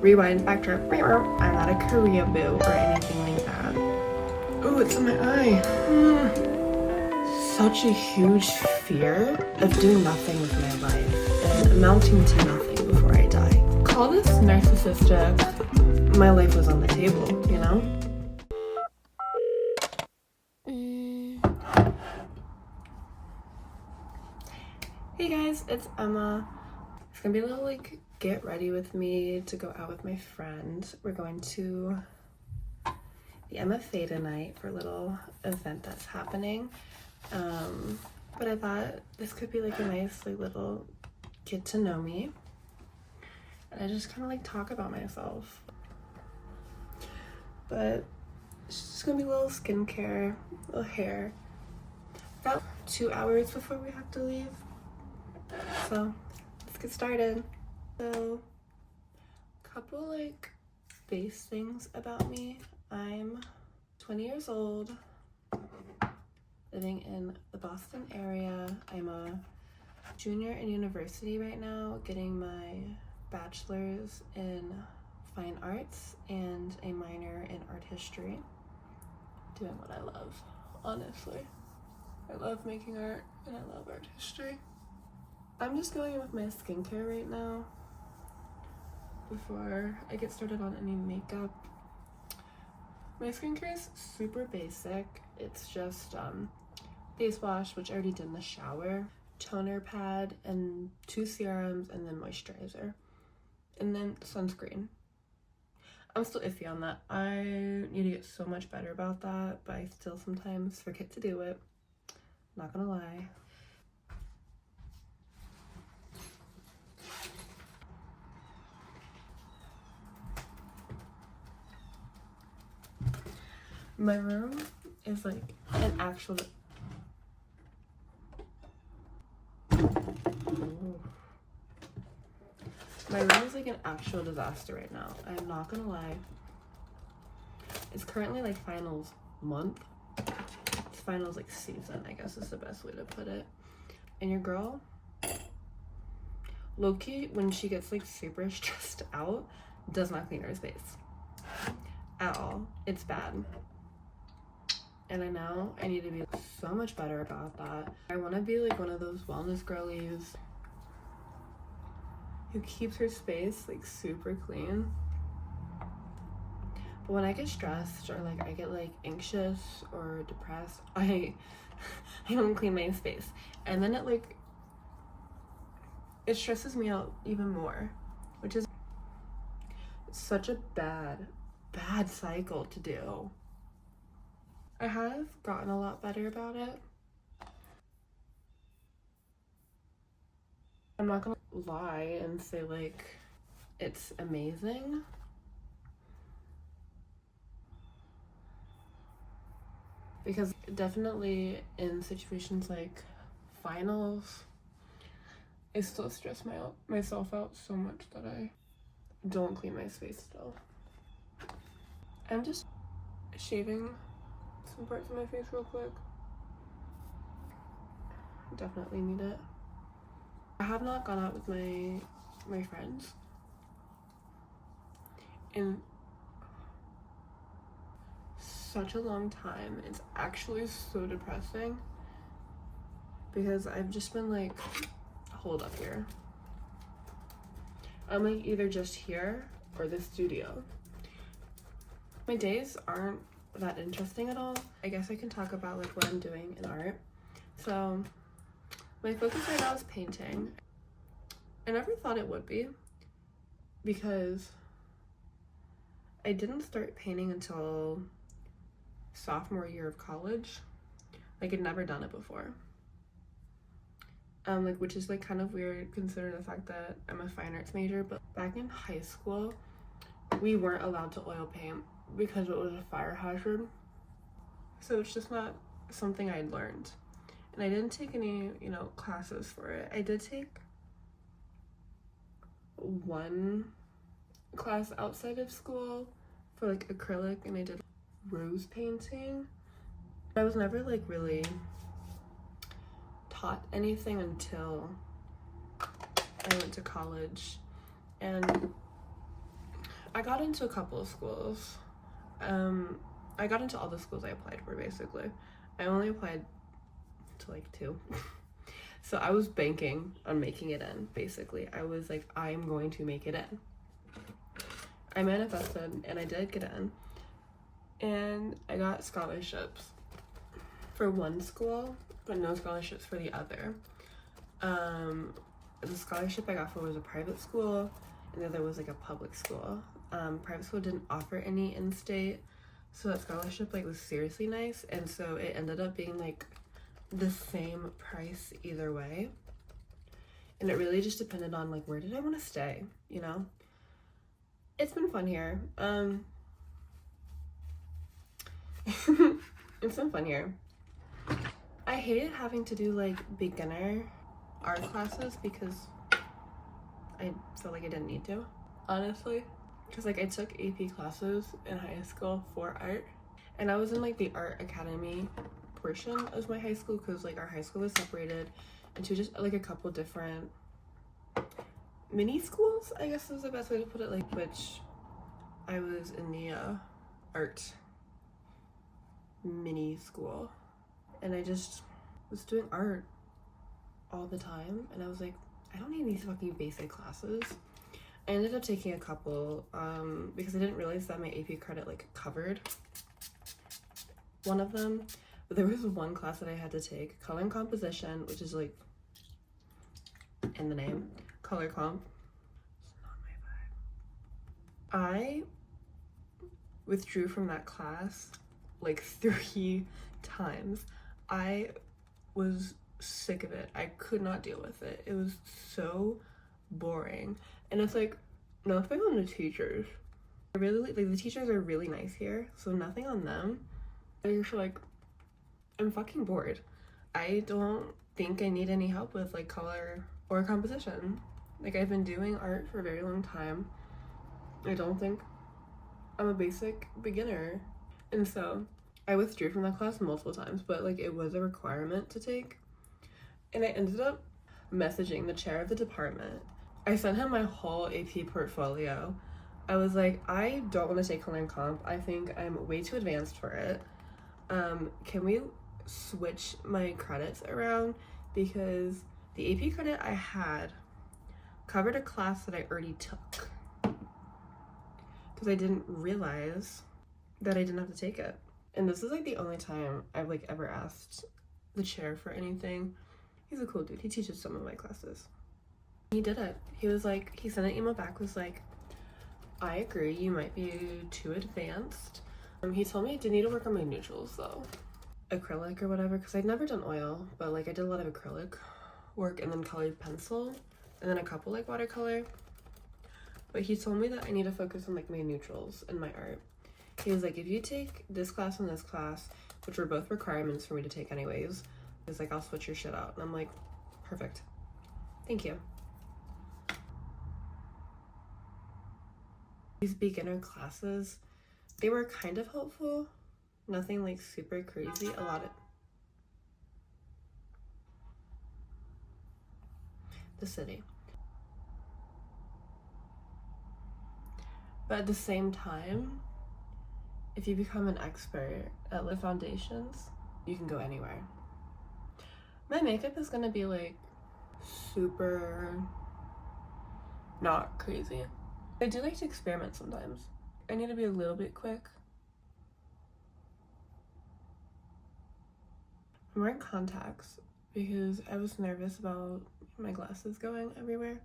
Rewind, backtrack. I'm not a Korea boo or anything like that. Oh, it's in my eye. Such a huge fear of doing nothing with my life and amounting to nothing before I die. Call this narcissistic. My life was on the table, you know? Hey guys, it's Emma. It's gonna be a little like get ready with me to go out with my friend. We're going to the MFA tonight for a little event that's happening. But I thought this could be like a nice like little get to know me. And I just kind of like talk about myself. But it's just gonna be a little skincare, a little hair. About 2 hours before we have to leave. So let's get started. So a couple like base things about me. I'm 20 years old, living in the Boston area. I'm a junior in university right now, getting my bachelor's in fine arts and a minor in art history. Doing what I love, honestly. I love making art and I love art history. I'm just going in with my skincare right now before I get started on any makeup. My skincare is super basic. It's just face wash, which I already did in the shower, toner pad, and 2 serums, and then moisturizer. And then sunscreen. I'm still iffy on that. I need to get so much better about that, but I still sometimes forget to do it. Not gonna lie. My room is like an actual... My room is like an actual disaster right now. I'm not gonna lie. It's currently like finals month. It's finals like season, I guess is the best way to put it. And your girl, low-key, when she gets like super stressed out, does not clean her space at all. It's bad. And I know I need to be so much better about that. I want to be like one of those wellness girlies who keeps her space like super clean. But when I get stressed or like I get like anxious or depressed, I don't clean my space. And then it stresses me out even more, which is such a bad cycle to do. I have gotten a lot better about it. I'm not gonna lie and say like it's amazing. Because definitely in situations like finals, I still stress myself out so much that I don't clean my space still. I'm just shaving some parts of my face real quick. Definitely need it. I have not gone out with my friends in such a long time. It's actually so depressing because I've just been like holed up here. I'm like either just here or the studio. My days aren't that interesting at all. I guess I can talk about like what I'm doing in art. So my focus right now is painting. I never thought it would be because I didn't start painting until sophomore year of college. Like I'd never done it before. Which is like kind of weird considering the fact that I'm a fine arts major, but back in high school, we weren't allowed to oil paint because it was a fire hazard. So it's just not something I'd learned. And I didn't take any, classes for it. I did take one class outside of school for like acrylic, and I did rose painting. I was never like really taught anything until I went to college, and I got into a couple of schools. I got into all the schools I applied for, basically. I only applied to like 2. So I was banking on making it in, basically. I was like, I'm going to make it in. I manifested and I did get in. And I got scholarships for one school, but no scholarships for the other. The scholarship I got for was a private school, and the other was like a public school. Private school didn't offer any in-state, so that scholarship like was seriously nice, and so it ended up being like the same price either way. And it really just depended on like where did I want to stay, you know? It's been fun here. It's been fun here. I hated having to do like beginner art classes because I felt like I didn't need to, honestly. Because like I took AP classes in high school for art, and I was in like the art academy portion of my high school because like our high school was separated into just like a couple different mini schools, I guess is the best way to put it, like, which I was in the art mini school, and I just was doing art all the time, and I was like, I don't need these fucking basic classes. I ended up taking a couple because I didn't realize that my AP credit like covered one of them, but there was one class that I had to take, color and composition, which is like in the name, color comp. It's not my vibe. I withdrew from that class like 3 times. I was sick of it. I could not deal with it. It was so boring. And it's like, nothing on the teachers. I really like the teachers are really nice here, so nothing on them. I just like, I'm fucking bored. I don't think I need any help with like color or composition. Like, I've been doing art for a very long time. I don't think I'm a basic beginner. And so I withdrew from that class multiple times, but like it was a requirement to take. And I ended up messaging the chair of the department. I sent him my whole AP portfolio. I was like, I don't want to take color and comp. I think I'm way too advanced for it. Can we switch my credits around? Because the AP credit I had covered a class that I already took. Because I didn't realize that I didn't have to take it. And this is like the only time I've like ever asked the chair for anything. He's a cool dude. He teaches some of my classes. He did it. He was like, he sent an email back, was like, I agree, you might be too advanced. He told me I did need to work on my neutrals though. Acrylic or whatever, because I'd never done oil, but like I did a lot of acrylic work and then colored pencil and then a couple like watercolor. But he told me that I need to focus on like my neutrals in my art. He was like, if you take this class and this class, which were both requirements for me to take anyways, he's like, I'll switch your shit out. And I'm like, perfect. Thank you. These beginner classes, they were kind of helpful. Nothing like super crazy. A lot of the city. But at the same time, if you become an expert at the foundations, you can go anywhere. My makeup is gonna be like super not crazy. I do like to experiment sometimes. I need to be a little bit quick. I'm wearing contacts because I was nervous about my glasses going everywhere.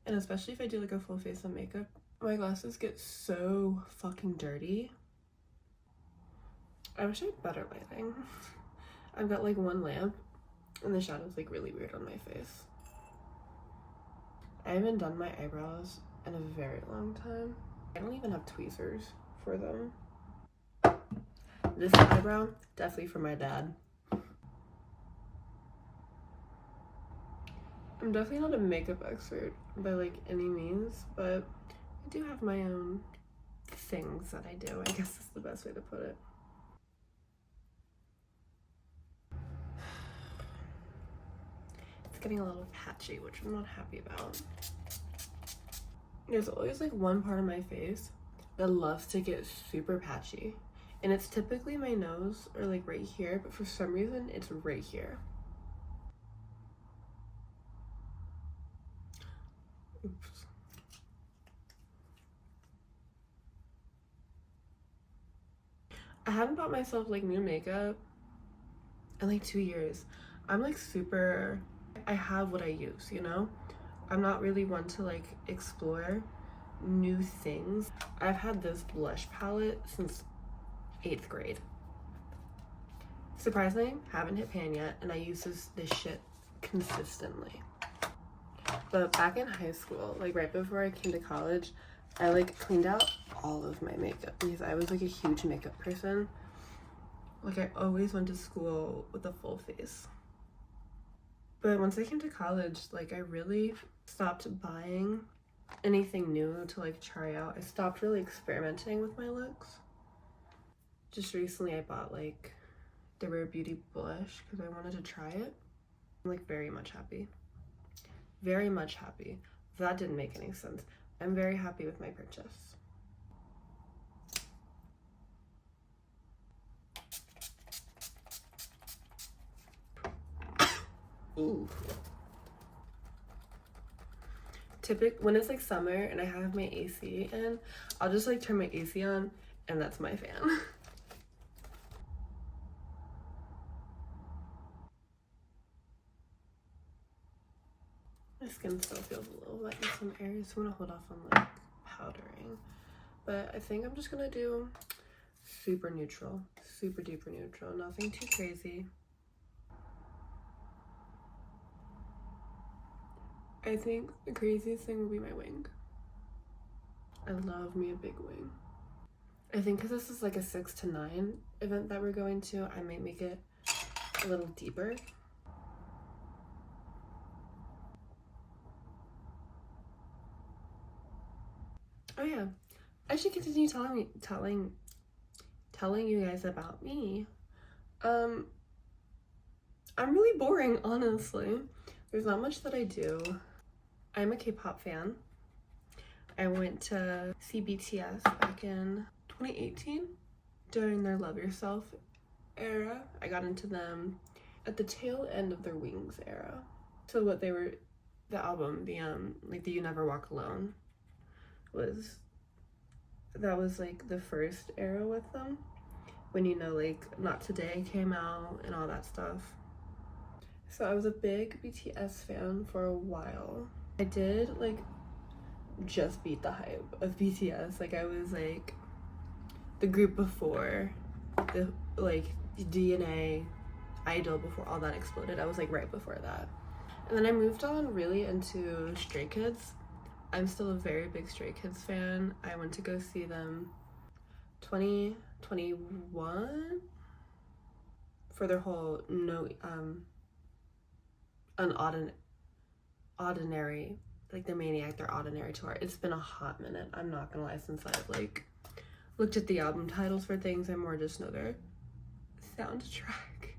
And especially if I do like a full face of makeup, my glasses get so fucking dirty. I wish I had better lighting. I've got like one lamp and the shadow's like really weird on my face. I haven't done my eyebrows in a very long time. I don't even have tweezers for them. This eyebrow, definitely for my dad. I'm definitely not a makeup expert by like any means, but I do have my own things that I do, I guess is the best way to put it. It's getting a little patchy, which I'm not happy about. There's always like one part of my face that loves to get super patchy, and it's typically my nose or like right here, but for some reason it's right here. Oops. I haven't bought myself like new makeup in like 2 years. I'm like super, I have what I use, you know? I'm not really one to like explore new things. I've had this blush palette since 8th grade. Surprisingly, haven't hit pan yet, and I use this shit consistently. But back in high school, like right before I came to college, I like cleaned out all of my makeup because I was like a huge makeup person. Like I always went to school with a full face. But once I came to college, like I really stopped buying anything new to like try out. I stopped really experimenting with my looks. Just recently I bought like the Rare Beauty blush because I wanted to try it. I'm like very much happy. Very much happy. That didn't make any sense. I'm very happy with my purchase. Ooh. When it's like summer and I have my AC in, I'll just like turn my AC on and that's my fan. My skin still feels a little wet in some areas, so I'm gonna hold off on like powdering. But I think I'm just gonna do super neutral, super duper neutral, nothing too crazy. I think the craziest thing will be my wing. I love me a big wing. I think because this is like a 6 to 9 event that we're going to, I might make it a little deeper. Oh yeah, I should continue telling you guys about me. I'm really boring, honestly. There's not much that I do. I'm a K-pop fan. I went to see BTS back in 2018 during their Love Yourself era. I got into them at the tail end of their Wings era. So what they were, the album, like the You Never Walk Alone that was like the first era with them. When you know like Not Today came out and all that stuff. So I was a big BTS fan for a while. I did like just beat the hype of BTS. Like I was like the group before the like DNA, Idol, before all that exploded. I was like right before that. And then I moved on really into Stray Kids. I'm still a very big Stray Kids fan. I went to go see them 2021 for their whole ordinary, like the Maniac, their Ordinary tour. It's been a hot minute, I'm not gonna lie, since I've like looked at the album titles for things. I more just know their soundtrack.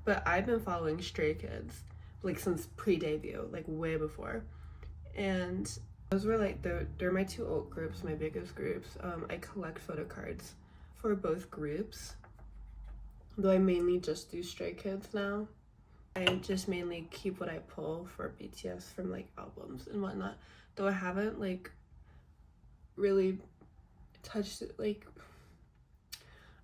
But I've been following Stray Kids like since pre-debut, like way before. And those were like they're my 2 alt groups, my biggest groups. I collect photo cards for both groups, though I mainly just do Stray Kids now. I just mainly keep what I pull for BTS from like albums and whatnot, though I haven't like really touched it. Like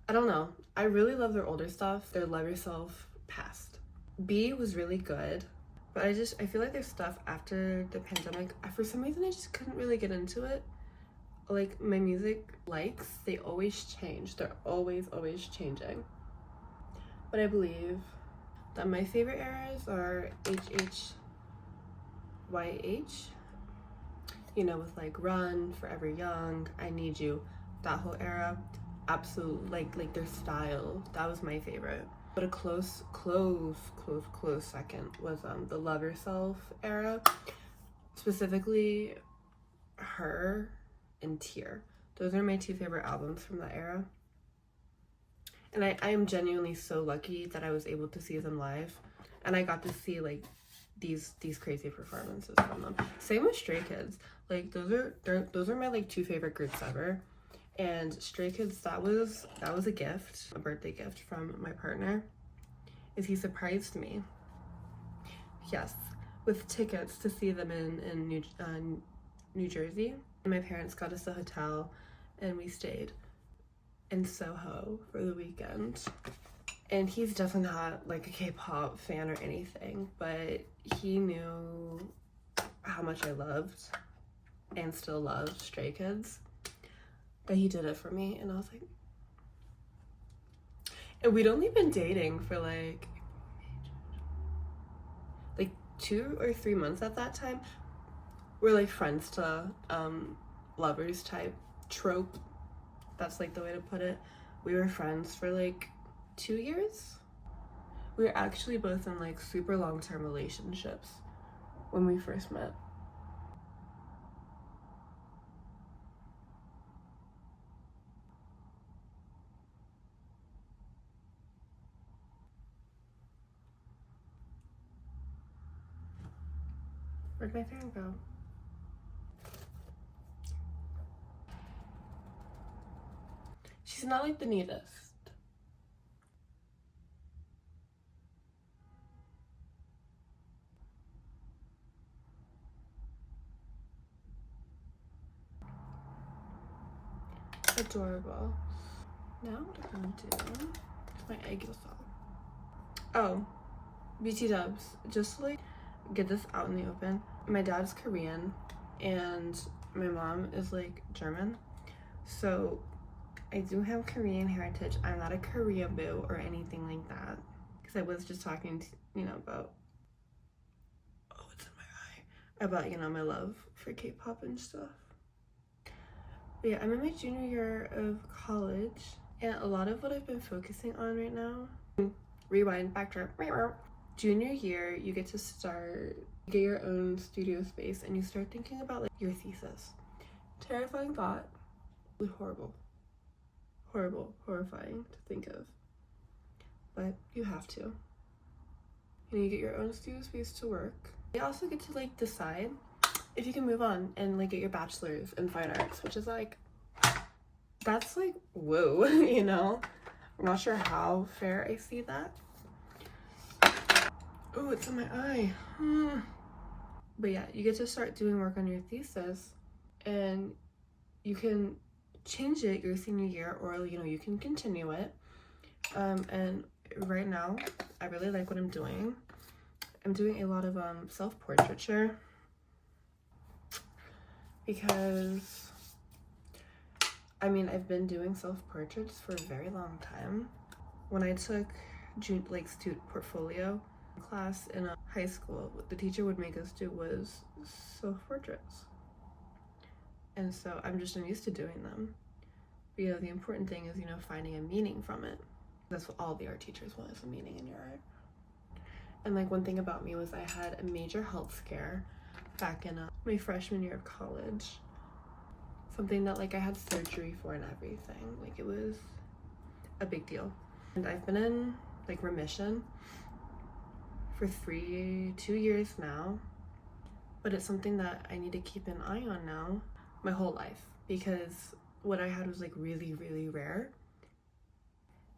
I don't know, I really love their older stuff. Their Love Yourself past B was really good, but I feel like their stuff after the pandemic, for some reason I just couldn't really get into it. Like my music likes, they always change. They're always changing. But I believe that my favorite eras are HHYH, you know, with like Run, Forever Young, I Need You, that whole era. Absolute, like their style, that was my favorite. But a close second was the Love Yourself era, specifically Her and Tear. Those are my 2 favorite albums from that era. And I am genuinely so lucky that I was able to see them live, and I got to see like these crazy performances from them. Same with Stray Kids. Like those are my like 2 favorite groups ever. And Stray Kids, that was a gift, a birthday gift from my partner. Is he surprised me, yes, with tickets to see them in New Jersey. And my parents got us a hotel and we stayed in Soho for the weekend. And he's definitely not like a K-pop fan or anything, but he knew how much I loved and still love Stray Kids, that he did it for me. And I was like, and we'd only been dating for like 2 or 3 months at that time. We're like friends to lovers type trope. That's like the way to put it. We were friends for like 2 years. We were actually both in like super long-term relationships when we first met. Where'd my fan go? She's not like the neatest. Adorable. Now what I'm gonna do is my egg yolk. Oh, BT dubs. Just to like get this out in the open. My dad's Korean and my mom is like German. So I do have Korean heritage. I'm not a Korea boo or anything like that. Because I was just talking to, about, oh, it's in my eye. About, my love for K-pop and stuff. But yeah, I'm in my junior year of college. And a lot of what I've been focusing on right now, rewind, backtrack. Junior year, you get to get your own studio space and you start thinking about like your thesis. Terrifying thought. Horrible, horrifying to think of, but you have to. And you get your own studio space to work. You also get to like decide if you can move on and like get your bachelor's in fine arts, which is like, that's like whoa. I'm not sure how fair I see that. Oh, it's in my eye. But yeah, you get to start doing work on your thesis and you can change it your senior year, or you can continue it. And right now I really like what I'm doing. I'm doing a lot of self-portraiture because I've been doing self-portraits for a very long time. When I took student portfolio class in a high school, what the teacher would make us do was self-portraits. And so I'm used to doing them. But, the important thing is, finding a meaning from it. That's what all the art teachers want, is a meaning in your art. And like one thing about me was I had a major health scare back in my freshman year of college. Something that like I had surgery for and everything. Like it was a big deal. And I've been in like remission for 2 years now. But it's something that I need to keep an eye on now my whole life, because what I had was like really, really rare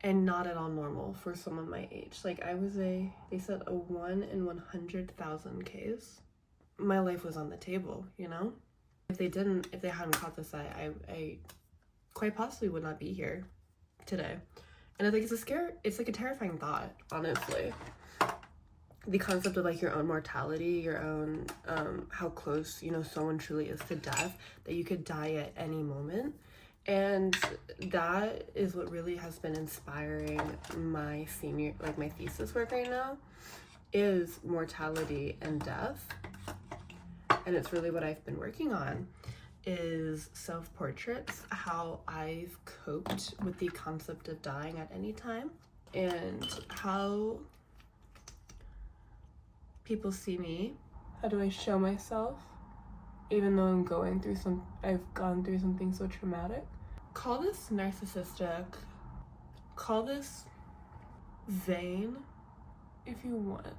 and not at all normal for someone my age. Like I was they said a 1 in 100,000 case. My life was on the table, If they hadn't caught this, I quite possibly would not be here today. And I think it's like a terrifying thought, honestly. The concept of like your own mortality, your own how close someone truly is to death, that you could die at any moment. And that is what really has been inspiring my my thesis work right now, is mortality and death. And it's really what I've been working on, is self-portraits, how I've coped with the concept of dying at any time, and how people see me. How do I show myself even though I've gone through something so traumatic? Call this narcissistic, call this vain if you want,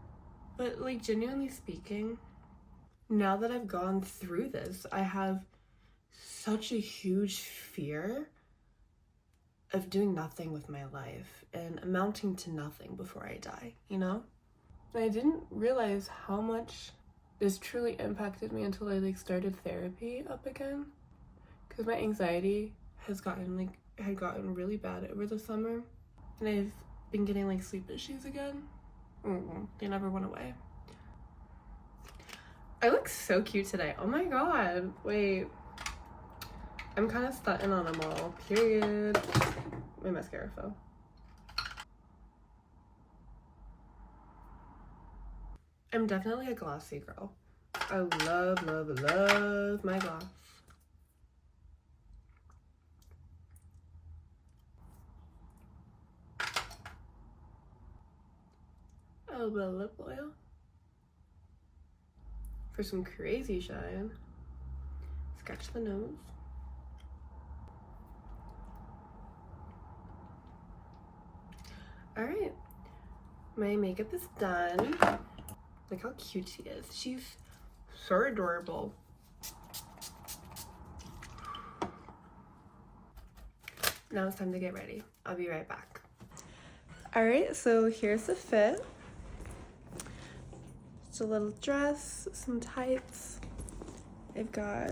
But like, genuinely speaking, now that I've gone through this, I have such a huge fear of doing nothing with my life and amounting to nothing before I die, you know? And I didn't realize how much this truly impacted me until I like started therapy up again, because my anxiety had gotten really bad over the summer, and I've been getting like sleep issues again. They never went away. I look so cute today. Oh my god. Wait. I'm kind of stunting on them all. Period. My mascara fell. I'm definitely a glossy girl. I love, love, love my gloss. A little bit of lip oil for some crazy shine. Scratch the nose. All right, my makeup is done. Look how cute she is. She's so adorable. Now it's time to get ready. I'll be right back. All right, so here's the fit. Just a little dress, some tights. I've got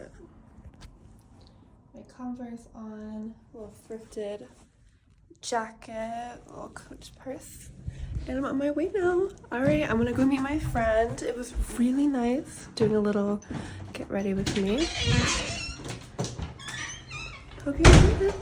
my Converse on, a little thrifted jacket, a little Coach purse, and I'm on my way now. All right, I'm gonna go meet my friend. It was really nice doing a little get ready with me. Hope you enjoyed it.